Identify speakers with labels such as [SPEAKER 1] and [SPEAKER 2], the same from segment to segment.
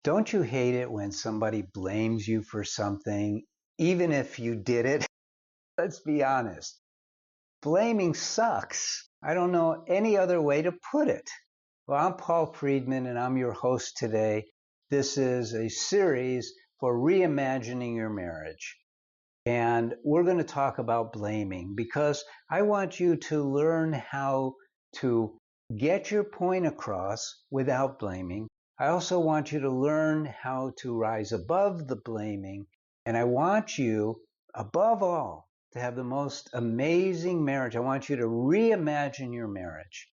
[SPEAKER 1] Don't you hate it when somebody blames you for something, even if you did it? Let's be honest. Blaming sucks. I don't know any other way to put it. Well, I'm Paul Friedman, and I'm your host today. This is a series for reimagining your marriage. And we're going to talk about blaming because I want you to learn how to get your point across without blaming. I also want you to learn how to rise above the blaming. And I want you, above all, to have the most amazing marriage. I want you to reimagine your marriage.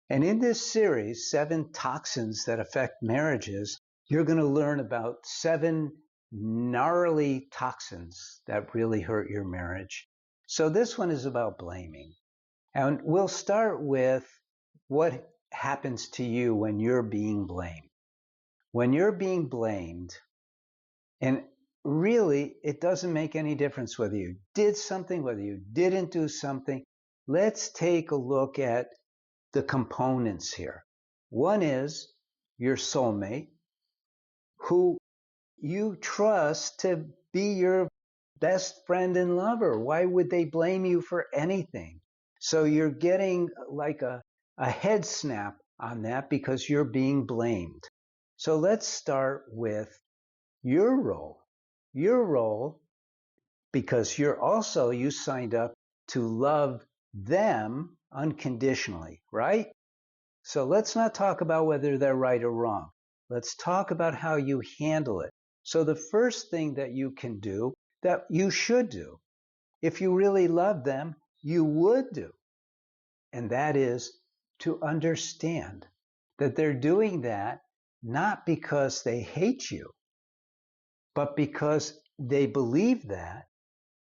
[SPEAKER 1] And in this series, 7 Toxins That Affect Marriages, you're going to learn about 7 gnarly toxins that really hurt your marriage. So this one is about blaming. And we'll start with what happens to you when you're being blamed. When you're being blamed, and really it doesn't make any difference whether you did something, whether you didn't do something. Let's take a look at the components here. One is your soulmate, who you trust to be your best friend and lover. Why would they blame you for anything? So you're getting like a head snap on that because you're being blamed. So let's start with your role. Your role, because you signed up to love them unconditionally, right? So let's not talk about whether they're right or wrong. Let's talk about how you handle it. So the first thing that you can do, that you should do, if you really love them, you would do. And that is to understand that they're doing that not because they hate you, but because they believe that,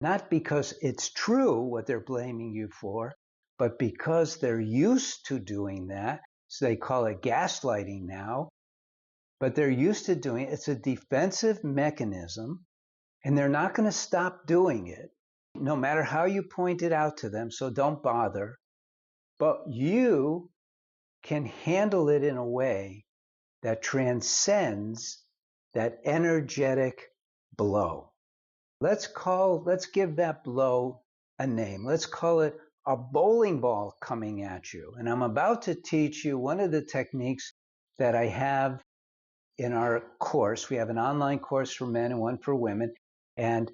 [SPEAKER 1] not because it's true what they're blaming you for, but because they're used to doing that. So they call it gaslighting now, but they're used to doing it. It's a defensive mechanism, and they're not going to stop doing it, no matter how you point it out to them. So don't bother. But you can handle it in a way that transcends that energetic blow. Let's give that blow a name. Let's call it a bowling ball coming at you. And I'm about to teach you one of the techniques that I have in our course. We have an online course for men and one for women. And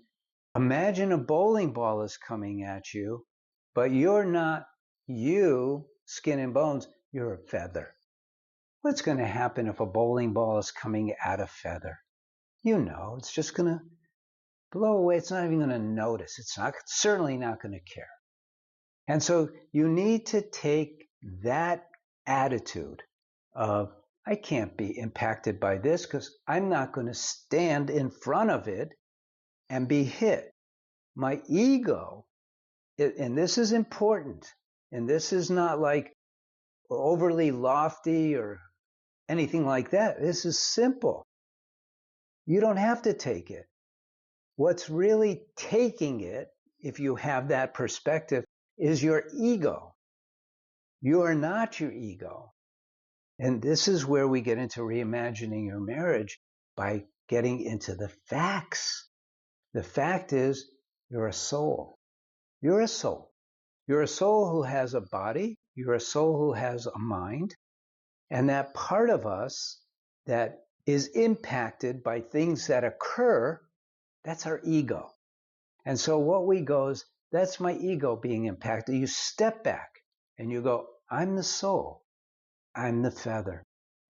[SPEAKER 1] imagine a bowling ball is coming at you, but you're not you, skin and bones, you're a feather. What's going to happen if a bowling ball is coming at a feather? It's just going to blow away. It's not even going to notice. It's certainly not going to care. And so you need to take that attitude of, I can't be impacted by this because I'm not going to stand in front of it and be hit. My ego, and this is important, and this is not like overly lofty or anything like that. This is simple. You don't have to take it. What's really taking it, if you have that perspective, is your ego. You are not your ego. And this is where we get into reimagining your marriage, by getting into the facts. The fact is, you're a soul. You're a soul. You're a soul who has a body. You're a soul who has a mind. And that part of us that is impacted by things that occur, that's our ego. And so what we go is, that's my ego being impacted. You step back and you go, I'm the soul. I'm the feather.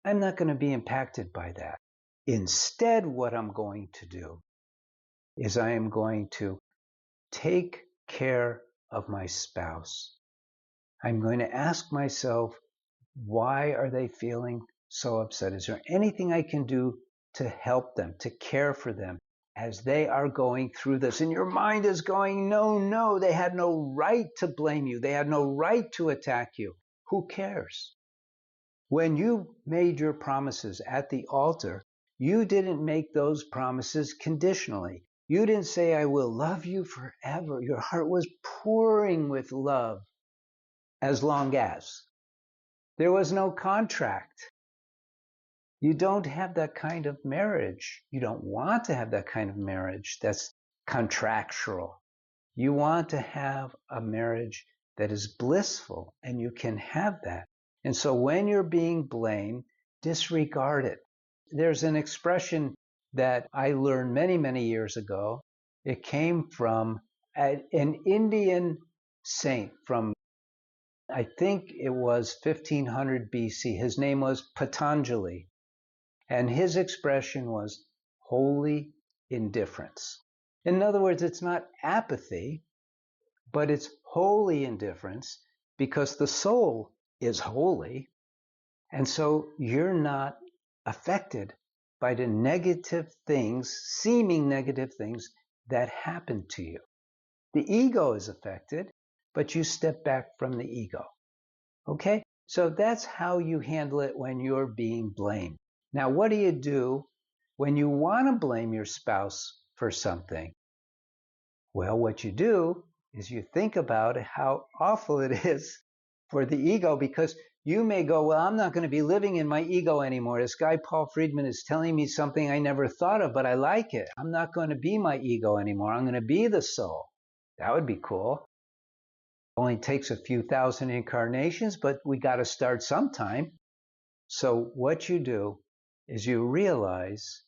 [SPEAKER 1] I'm not going to be impacted by that. Instead, what I'm going to do is I am going to take care of my spouse. I'm going to ask myself, why are they feeling so upset? Is there anything I can do to help them, to care for them as they are going through this? And your mind is going, no, they had no right to blame you. They had no right to attack you. Who cares? When you made your promises at the altar, you didn't make those promises conditionally. You didn't say, I will love you forever. Your heart was pouring with love as long as. There was no contract. You don't have that kind of marriage. You don't want to have that kind of marriage that's contractual. You want to have a marriage that is blissful, and you can have that. And so when you're being blamed, disregard it. There's an expression that I learned many, many years ago. It came from an Indian saint from, I think it was 1500 BC. His name was Patanjali. And his expression was holy indifference. In other words, it's not apathy, but it's holy indifference because the soul is holy. And so you're not affected by the negative things, seeming negative things that happen to you. The ego is affected, but you step back from the ego. Okay? So that's how you handle it when you're being blamed. Now, what do you do when you want to blame your spouse for something? Well, what you do is you think about how awful it is for the ego, because you may go, well, I'm not going to be living in my ego anymore. This guy, Paul Friedman, is telling me something I never thought of, but I like it. I'm not going to be my ego anymore. I'm going to be the soul. That would be cool. It only takes a few thousand incarnations, but we got to start sometime. So what you do is you realize,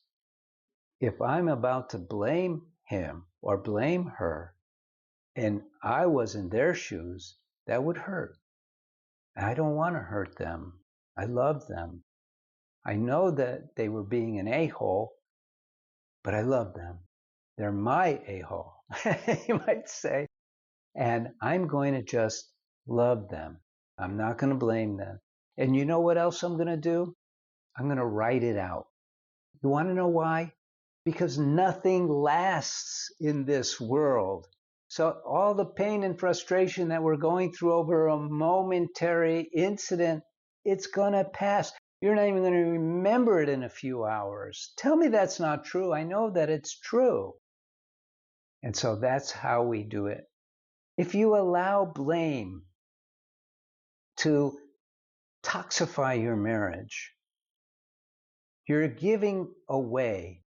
[SPEAKER 1] if I'm about to blame him or blame her, and I was in their shoes, that would hurt. I don't want to hurt them. I love them. I know that they were being an a-hole, but I love them. They're my a-hole, you might say. And I'm going to just love them. I'm not going to blame them. And you know what else I'm going to do? I'm going to write it out. You want to know why? Because nothing lasts in this world. So all the pain and frustration that we're going through over a momentary incident, it's going to pass. You're not even going to remember it in a few hours. Tell me that's not true. I know that it's true. And so that's how we do it. If you allow blame to toxify your marriage, you're giving away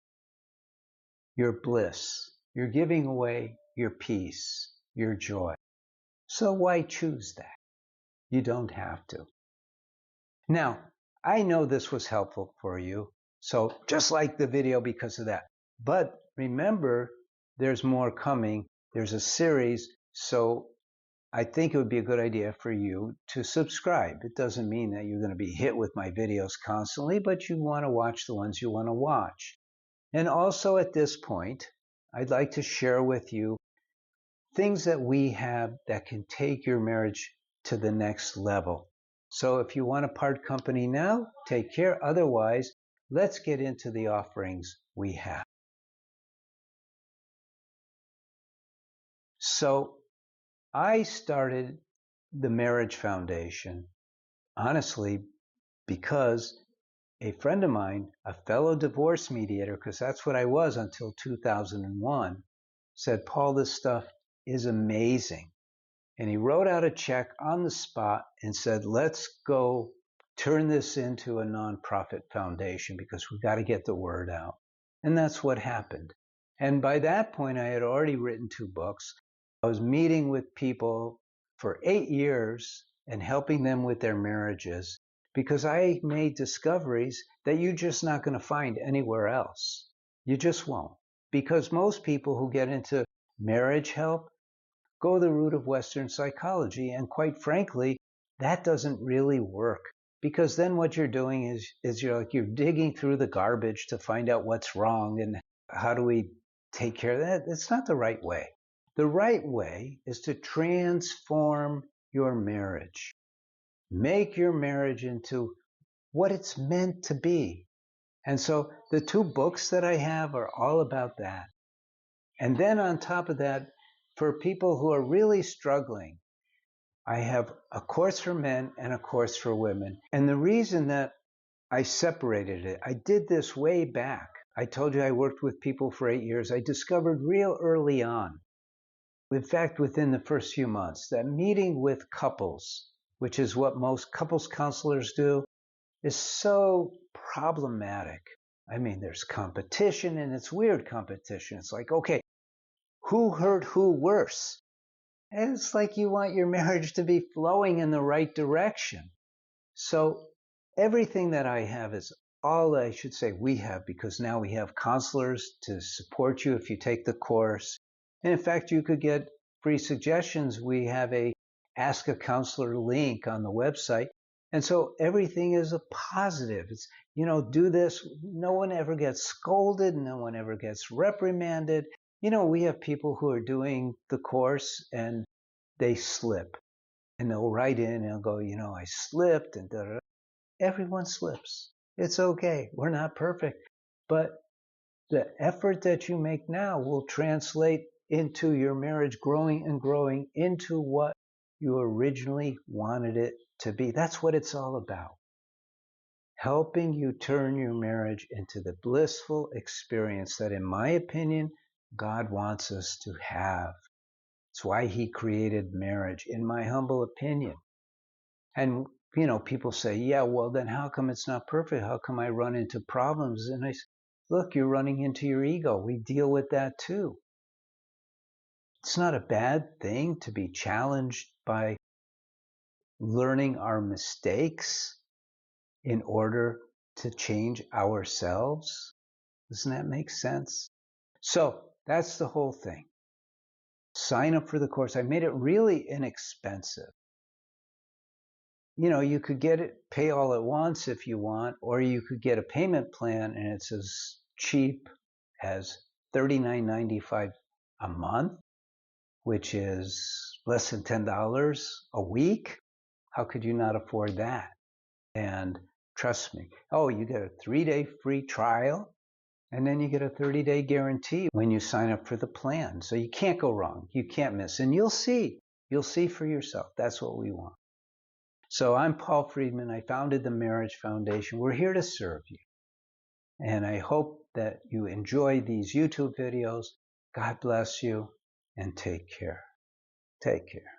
[SPEAKER 1] your bliss. You're giving away your peace, your joy. So why choose that? You don't have to. Now, I know this was helpful for you, so just like the video because of that. But remember, there's more coming. There's a series, so I think it would be a good idea for you to subscribe. It doesn't mean that you're going to be hit with my videos constantly, but you want to watch the ones you want to watch. And also at this point, I'd like to share with you things that we have that can take your marriage to the next level. So if you want to part company now, take care. Otherwise, let's get into the offerings we have. So I started the Marriage Foundation, honestly, because a friend of mine, a fellow divorce mediator, because that's what I was until 2001, said, Paul, this stuff is amazing. And he wrote out a check on the spot and said, let's go turn this into a nonprofit foundation because we got to get the word out. And that's what happened. And by that point, I had already written 2 books. I was meeting with people for 8 years and helping them with their marriages because I made discoveries that you're just not going to find anywhere else. You just won't. Because most people who get into marriage help go the route of Western psychology. And quite frankly, that doesn't really work. Because then what you're doing is you're digging through the garbage to find out what's wrong and how do we take care of that. It's not the right way. The right way is to transform your marriage. Make your marriage into what it's meant to be. And so the 2 books that I have are all about that. And then on top of that, for people who are really struggling, I have a course for men and a course for women. And the reason that I separated it, I did this way back. I told you I worked with people for 8 years. I discovered real early on, in fact, within the first few months, that meeting with couples, which is what most couples counselors do, is so problematic. I mean, there's competition, and it's weird competition. It's like, okay, who hurt who worse? And it's like you want your marriage to be flowing in the right direction. So everything that I have is all, I should say we have, because now we have counselors to support you if you take the course. And in fact, you could get free suggestions. We have a Ask a Counselor link on the website. And so everything is a positive. It's, do this. No one ever gets scolded. No one ever gets reprimanded. We have people who are doing the course and they slip. And they'll write in and they'll go, I slipped, and da, da, da. Everyone slips. It's okay. We're not perfect. But the effort that you make now will translate into your marriage growing and growing into what you originally wanted it to be. That's what it's all about. Helping you turn your marriage into the blissful experience that, in my opinion, God wants us to have. It's why He created marriage, in my humble opinion. And, people say, yeah, well, then how come it's not perfect? How come I run into problems? And I say, look, you're running into your ego. We deal with that too. It's not a bad thing to be challenged by learning our mistakes in order to change ourselves. Doesn't that make sense? So that's the whole thing. Sign up for the course. I made it really inexpensive. You could pay all at once if you want, or you could get a payment plan and it's as cheap as $39.95 a month, which is less than $10 a week. How could you not afford that? And trust me, you get a 3-day free trial, and then you get a 30-day guarantee when you sign up for the plan. So you can't go wrong. You can't miss. And you'll see for yourself. That's what we want. So I'm Paul Friedman. I founded the Marriage Foundation. We're here to serve you. And I hope that you enjoy these YouTube videos. God bless you, and take care. Take care.